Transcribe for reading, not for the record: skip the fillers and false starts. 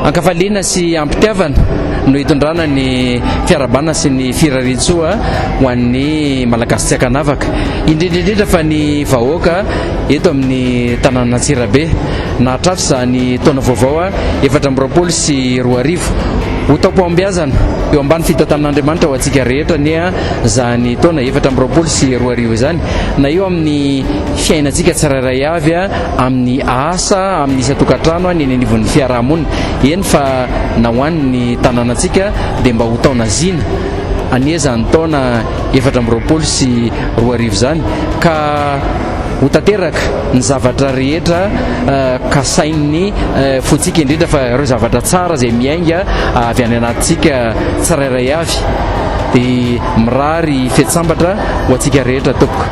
ankafaliana sy ampitiavana no hitondrana ny fiarabana sy ny firaritsoa ho an'ny malagasy tsy akanavaka indrindrindrindra fa ny vahoaka eto amin'ny tanàna Antsirabe nahatratra zany taona vaovao 2024 sy 2025 utapoambiazana eo ambany fitantan'Andriamanitra ho antsika rehetra nia zany taona 2024 sy 2025 zany na eo amin'ny fiainantsika tsirairay avy amin'ny asa amin'ny isa-tokantrano ny anivon'ny fiarahamonina eny fa na ho an'ny tanànantsika dia mba ho taona zina ania zany taona 2024 sy 2025 zany ka ho tanteraka ny zavatra rehetra kasain'ny fotsika indrindra fa ireo zavatra tsara zay miainga avy any anatintsika tsirairay avy dia mirary fetsambatra ho antsika rehetra tompoko.